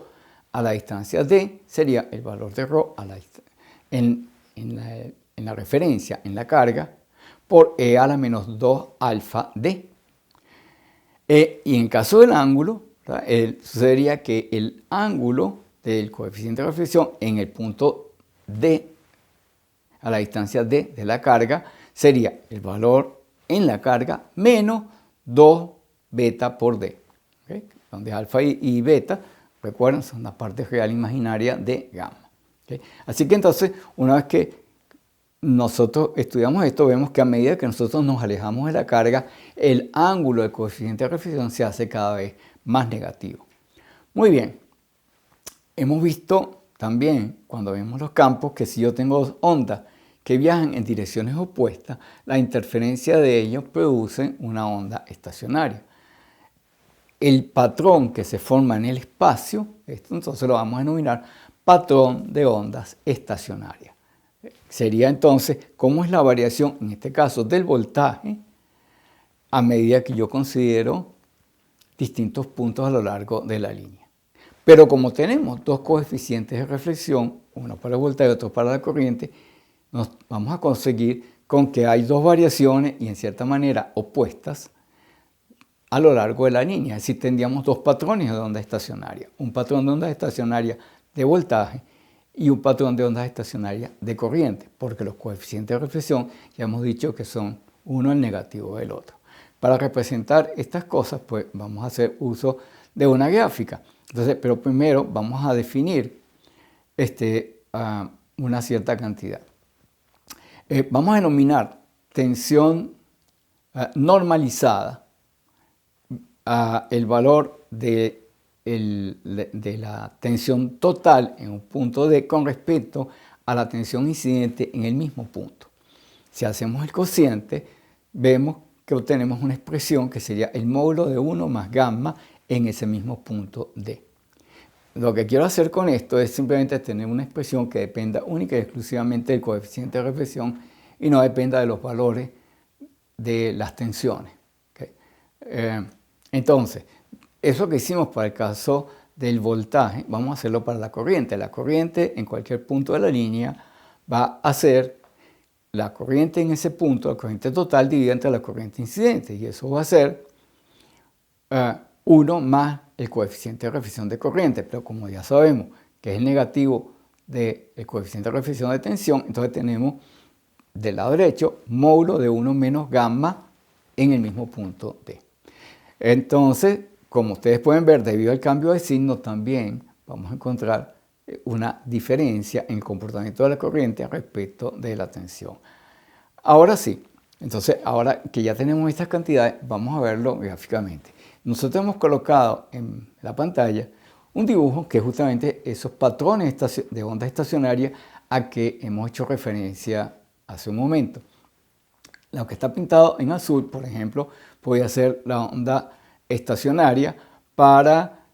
a la distancia d sería el valor de ρ a en la referencia, en la carga, por e a la menos 2 alfa d. Y en caso del ángulo, sucedería que el ángulo del coeficiente de reflexión en el punto D, a la distancia D de la carga, sería el valor en la carga menos 2 beta por D, ¿okay? Donde alfa y beta, recuerden, son la parte real imaginaria de gamma. ¿Okay? Así que entonces, una vez que nosotros estudiamos esto, vemos que a medida que nosotros nos alejamos de la carga, el ángulo del coeficiente de reflexión se hace cada vez más negativo. Muy bien, hemos visto también cuando vemos los campos que si yo tengo dos ondas que viajan en direcciones opuestas, la interferencia de ellos produce una onda estacionaria. El patrón que se forma en el espacio, esto entonces lo vamos a denominar patrón de ondas estacionarias. Sería entonces cómo es la variación, en este caso del voltaje, a medida que yo considero distintos puntos a lo largo de la línea. Pero como tenemos dos coeficientes de reflexión, uno para el voltaje y otro para la corriente, nos vamos a conseguir con que hay dos variaciones y en cierta manera opuestas a lo largo de la línea. Es decir, tendríamos dos patrones de onda estacionaria. Un patrón de onda estacionaria de voltaje y un patrón de ondas estacionarias de corriente, porque los coeficientes de reflexión ya hemos dicho que son uno el negativo del otro. Para representar estas cosas, pues vamos a hacer uso de una gráfica. Entonces, pero primero vamos a definir una cierta cantidad. Vamos a denominar tensión normalizada el valor de la tensión total en un punto D con respecto a la tensión incidente en el mismo punto. Si hacemos el cociente, vemos que obtenemos una expresión que sería el módulo de 1 más gamma en ese mismo punto D. Lo que quiero hacer con esto es simplemente tener una expresión que dependa única y exclusivamente del coeficiente de reflexión y no dependa de los valores de las tensiones. ¿Okay? Entonces, eso que hicimos para el caso del voltaje, vamos a hacerlo para la corriente. La corriente en cualquier punto de la línea va a ser la corriente en ese punto, la corriente total dividida entre la corriente incidente, y eso va a ser 1 más el coeficiente de reflexión de corriente, pero como ya sabemos que es el negativo del coeficiente de reflexión de tensión, entonces tenemos del lado derecho módulo de 1 menos gamma en el mismo punto D. Entonces, como ustedes pueden ver, debido al cambio de signo también vamos a encontrar una diferencia en el comportamiento de la corriente respecto de la tensión. Ahora sí, entonces ahora que ya tenemos estas cantidades, vamos a verlo gráficamente. Nosotros hemos colocado en la pantalla un dibujo que es justamente esos patrones de ondas estacionarias a que hemos hecho referencia hace un momento. Lo que está pintado en azul, por ejemplo, podría ser la onda estacionaria para,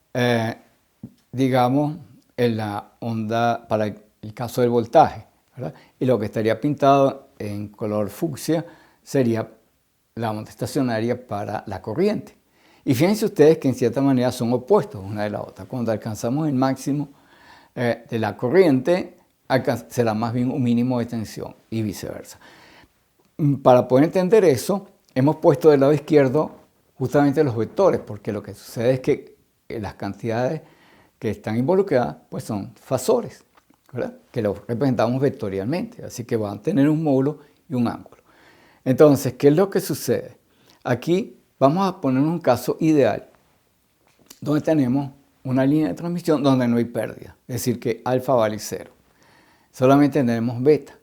digamos, la onda para el caso del voltaje, ¿verdad? Y lo que estaría pintado en color fucsia sería la onda estacionaria para la corriente. Y fíjense ustedes que en cierta manera son opuestos una de la otra. Cuando alcanzamos el máximo de la corriente, será más bien un mínimo de tensión y viceversa. Para poder entender eso, hemos puesto del lado izquierdo justamente los vectores, porque lo que sucede es que las cantidades que están involucradas pues son fasores, ¿verdad? Que los representamos vectorialmente, así que van a tener un módulo y un ángulo. Entonces, ¿qué es lo que sucede? Aquí vamos a poner un caso ideal donde tenemos una línea de transmisión donde no hay pérdida, es decir, que alfa vale 0. Solamente tenemos beta.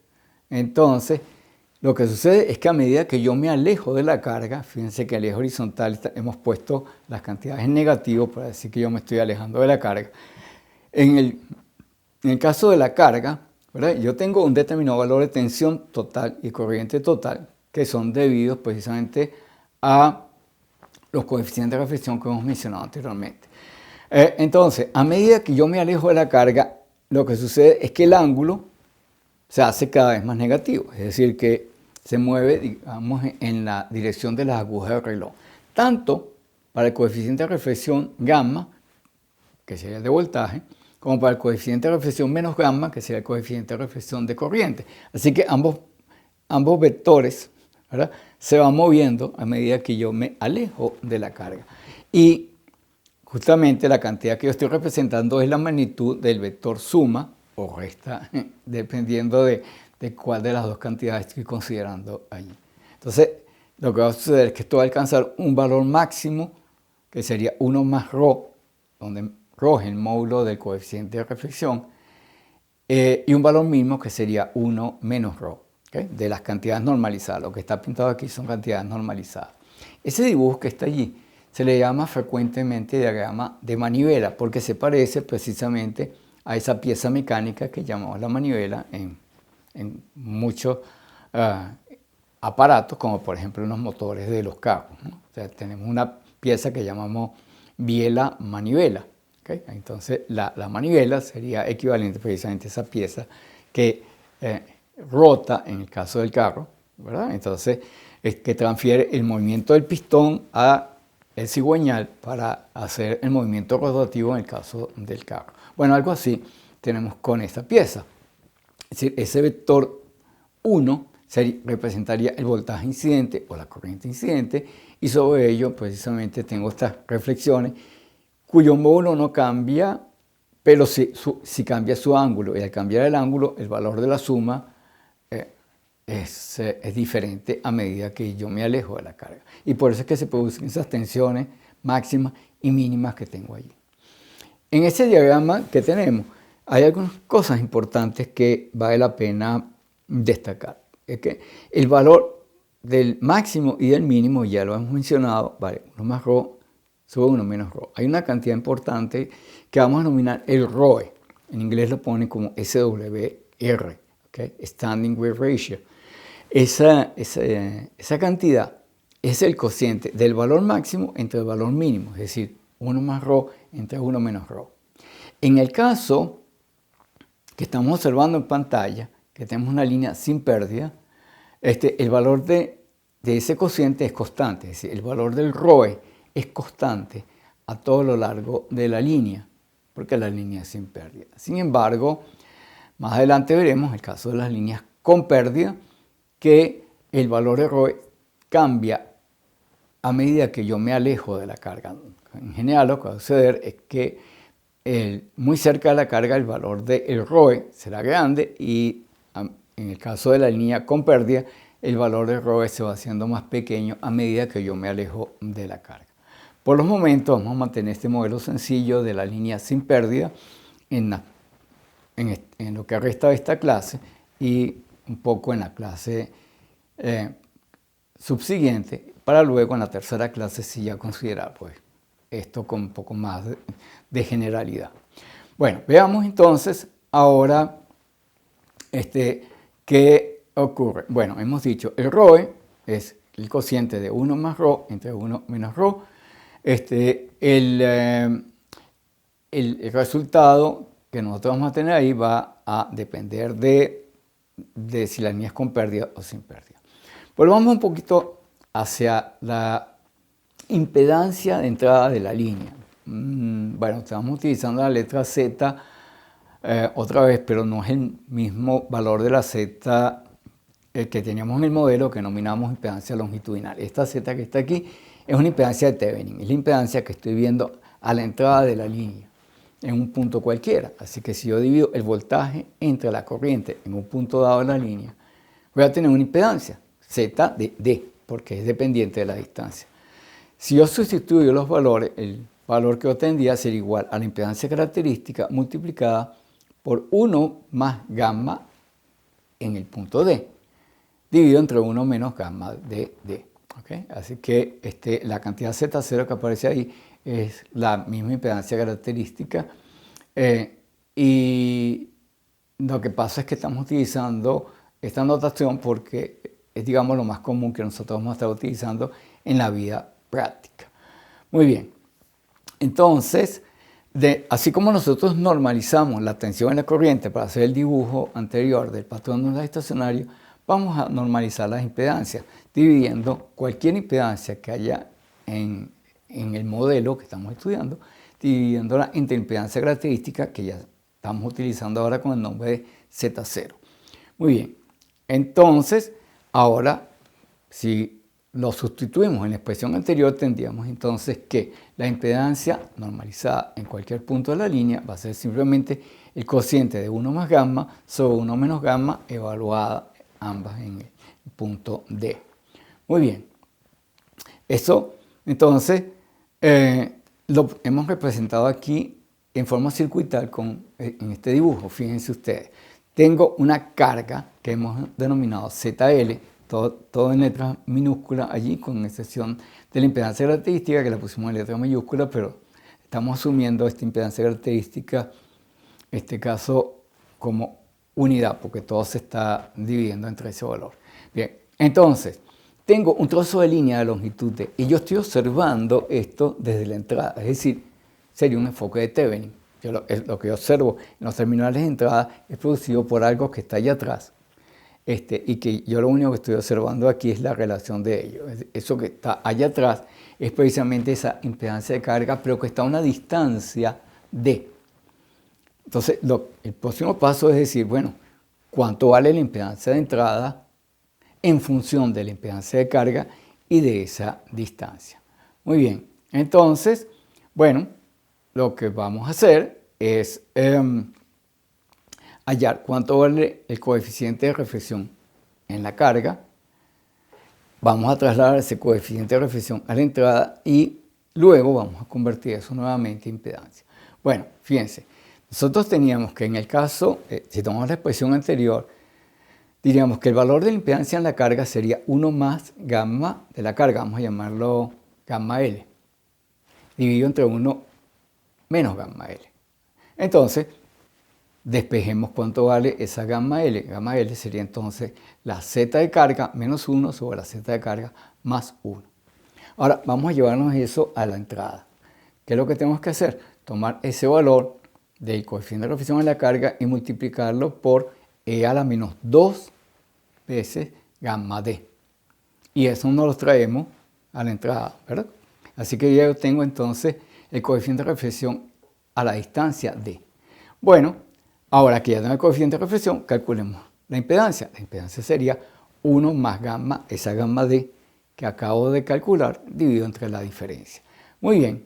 Entonces, lo que sucede es que a medida que yo me alejo de la carga, fíjense que al eje horizontal hemos puesto las cantidades en negativo para decir que yo me estoy alejando de la carga. En el caso de la carga, ¿verdad? Yo tengo un determinado valor de tensión total y corriente total que son debidos precisamente a los coeficientes de reflexión que hemos mencionado anteriormente. Entonces, a medida que yo me alejo de la carga, lo que sucede es que el ángulo se hace cada vez más negativo, es decir, que se mueve, digamos, en la dirección de las agujas del reloj. Tanto para el coeficiente de reflexión gamma, que sería el de voltaje, como para el coeficiente de reflexión menos gamma, que sería el coeficiente de reflexión de corriente. Así que ambos vectores, ¿verdad?, se van moviendo a medida que yo me alejo de la carga. Y justamente la cantidad que yo estoy representando es la magnitud del vector suma o resta, dependiendo de cuál de las dos cantidades estoy considerando allí. Entonces, lo que va a suceder es que esto va a alcanzar un valor máximo, que sería 1 más ρ, donde ρ es el módulo del coeficiente de reflexión, y un valor mínimo que sería 1 menos ρ, ¿okay?, de las cantidades normalizadas. Lo que está pintado aquí son cantidades normalizadas. Ese dibujo que está allí se le llama frecuentemente diagrama de manivela, porque se parece precisamente a esa pieza mecánica que llamamos la manivela en muchos aparatos, como por ejemplo en los motores de los carros, ¿no? O sea, tenemos una pieza que llamamos biela manivela, ¿okay? Entonces la manivela sería equivalente precisamente a esa pieza que rota en el caso del carro, ¿verdad? Entonces es que transfiere el movimiento del pistón a el cigüeñal para hacer el movimiento rotativo en el caso del carro. Bueno, algo así tenemos con esta pieza. Es decir, ese vector 1 representaría el voltaje incidente o la corriente incidente, y sobre ello precisamente tengo estas reflexiones cuyo módulo no cambia, pero sí cambia su ángulo, y al cambiar el ángulo el valor de la suma es diferente a medida que yo me alejo de la carga. Y por eso es que se producen esas tensiones máximas y mínimas que tengo allí. En ese diagrama que tenemos, hay algunas cosas importantes que vale la pena destacar. Es que el valor del máximo y del mínimo, ya lo hemos mencionado, vale 1 más ρ sobre 1 menos ρ. Hay una cantidad importante que vamos a denominar el ROE. En inglés lo pone como SWR, ¿okay? Standing Wave Ratio. Esa cantidad es el cociente del valor máximo entre el valor mínimo, es decir, 1 más ρ entre 1 menos ρ. En el caso que estamos observando en pantalla, que tenemos una línea sin pérdida, el valor de ese cociente es constante, es decir, el valor del ROE es constante a todo lo largo de la línea, porque la línea es sin pérdida. Sin embargo, más adelante veremos el caso de las líneas con pérdida, que el valor de ROE cambia a medida que yo me alejo de la carga. En general, lo que va a suceder es que muy cerca de la carga el valor del ROE será grande y en el caso de la línea con pérdida, el valor del ROE se va haciendo más pequeño a medida que yo me alejo de la carga. Por los momentos vamos a mantener este modelo sencillo de la línea sin pérdida en lo que resta de esta clase y un poco en la clase subsiguiente, para luego en la tercera clase sí ya considerar pues, esto con un poco más de generalidad. Bueno, veamos entonces ahora qué ocurre. Bueno, hemos dicho el ROE es el cociente de 1 más ρ entre 1 menos ρ. El resultado que nosotros vamos a tener ahí va a depender de si la línea es con pérdida o sin pérdida. Volvamos un poquito hacia la impedancia de entrada de la línea. Bueno, estamos utilizando la letra Z otra vez, pero no es el mismo valor de la Z que teníamos en el modelo que denominamos impedancia longitudinal. Esta Z que está aquí es una impedancia de Thevenin, es la impedancia que estoy viendo a la entrada de la línea en un punto cualquiera. Así que si yo divido el voltaje entre la corriente en un punto dado de la línea, voy a tener una impedancia Z de D, porque es dependiente de la distancia. Si yo sustituyo los valores, el valor que obtendría sería igual a la impedancia característica multiplicada por 1 más gamma en el punto D, dividido entre 1 menos gamma de D. ¿Okay? Así que la cantidad Z0 que aparece ahí es la misma impedancia característica y lo que pasa es que estamos utilizando esta notación porque es, digamos, lo más común que nosotros vamos a estar utilizando en la vida práctica. Muy bien, entonces, así como nosotros normalizamos la tensión en la corriente para hacer el dibujo anterior del patrón de onda estacionario, vamos a normalizar las impedancias, dividiendo cualquier impedancia que haya en el modelo que estamos estudiando, dividiéndola entre impedancia característica, que ya estamos utilizando ahora con el nombre de Z0. Muy bien, entonces, ahora, si lo sustituimos en la expresión anterior, tendríamos entonces que la impedancia normalizada en cualquier punto de la línea va a ser simplemente el cociente de 1 más gamma sobre 1 menos gamma evaluada ambas en el punto D. Muy bien. Eso, entonces, lo hemos representado aquí en forma circuital en este dibujo. Fíjense ustedes. Tengo una carga que hemos denominado ZL, todo en letras minúsculas allí, con excepción de la impedancia característica que la pusimos en letra mayúscula, pero estamos asumiendo esta impedancia característica, en este caso, como unidad, porque todo se está dividiendo entre ese valor. Bien, entonces, tengo un trozo de línea de longitud D y yo estoy observando esto desde la entrada, es decir, sería un enfoque de Thevenin. Lo que yo observo en los terminales de entrada es producido por algo que está allá atrás y que yo lo único que estoy observando aquí es la relación de ellos. Eso que está allá atrás es precisamente esa impedancia de carga, pero que está a una distancia D. Entonces, el próximo paso es decir, bueno, ¿cuánto vale la impedancia de entrada en función de la impedancia de carga y de esa distancia? Muy bien, entonces, bueno, lo que vamos a hacer es hallar cuánto vale el coeficiente de reflexión en la carga. Vamos a trasladar ese coeficiente de reflexión a la entrada y luego vamos a convertir eso nuevamente en impedancia. Bueno, fíjense, nosotros teníamos que en el caso, si tomamos la expresión anterior, diríamos que el valor de la impedancia en la carga sería 1 más gamma de la carga, vamos a llamarlo gamma L, dividido entre 1 menos gamma L. Entonces, despejemos cuánto vale esa gamma L. Gamma L sería entonces la Z de carga menos 1 sobre la Z de carga más 1. Ahora, vamos a llevarnos eso a la entrada. ¿Qué es lo que tenemos que hacer? Tomar ese valor del coeficiente de reflexión en la carga y multiplicarlo por E a la menos 2 veces gamma D. Y eso nos lo traemos a la entrada, ¿verdad? Así que ya yo tengo entonces el coeficiente de reflexión a la distancia D. Bueno, ahora que ya tengo el coeficiente de reflexión, calculemos la impedancia. La impedancia sería 1 más gamma, esa gamma D que acabo de calcular, dividido entre la diferencia. Muy bien.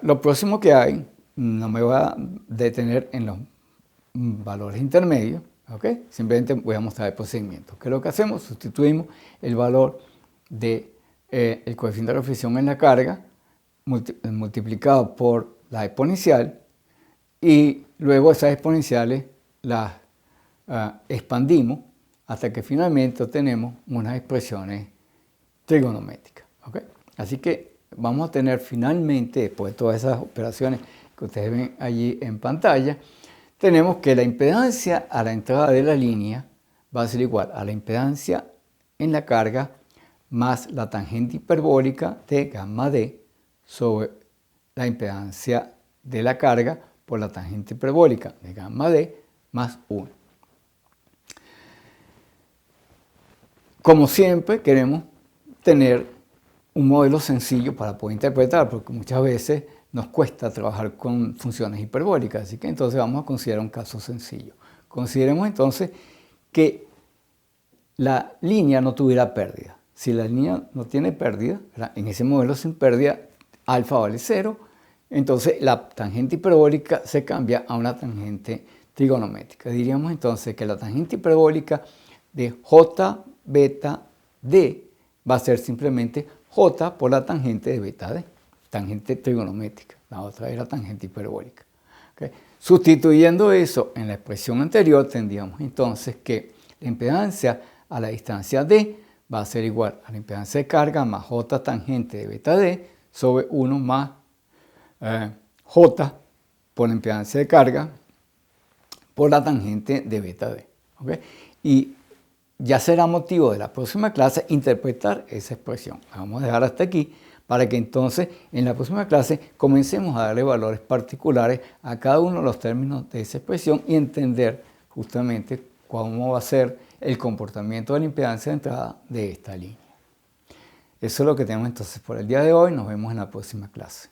Lo próximo que hay, no me voy a detener en los valores intermedios, ¿ok? Simplemente voy a mostrar el procedimiento. ¿Qué es lo que hacemos? Sustituimos el valor del coeficiente de reflexión en la carga multiplicado por la exponencial y luego esas exponenciales las expandimos hasta que finalmente obtenemos unas expresiones trigonométricas, ¿ok? Así que vamos a tener finalmente, después de todas esas operaciones que ustedes ven allí en pantalla, tenemos que la impedancia a la entrada de la línea va a ser igual a la impedancia en la carga más la tangente hiperbólica de gamma D sobre la impedancia de la carga por la tangente hiperbólica de gamma D más 1. Como siempre, queremos tener un modelo sencillo para poder interpretar, porque muchas veces nos cuesta trabajar con funciones hiperbólicas, así que entonces vamos a considerar un caso sencillo. Consideremos entonces que la línea no tuviera pérdida. Si la línea no tiene pérdida, en ese modelo sin pérdida, alfa vale 0, entonces la tangente hiperbólica se cambia a una tangente trigonométrica. Diríamos entonces que la tangente hiperbólica de J beta D va a ser simplemente J por la tangente de beta D, tangente trigonométrica. La otra era tangente hiperbólica. ¿Okay? Sustituyendo eso en la expresión anterior, tendríamos entonces que la impedancia a la distancia D va a ser igual a la impedancia de carga más J tangente de beta D sobre 1 más J por la impedancia de carga por la tangente de beta D. ¿Okay? Y ya será motivo de la próxima clase interpretar esa expresión. La vamos a dejar hasta aquí para que entonces en la próxima clase comencemos a darle valores particulares a cada uno de los términos de esa expresión y entender justamente cómo va a ser el comportamiento de la impedancia de entrada de esta línea. Eso es lo que tenemos entonces por el día de hoy. Nos vemos en la próxima clase.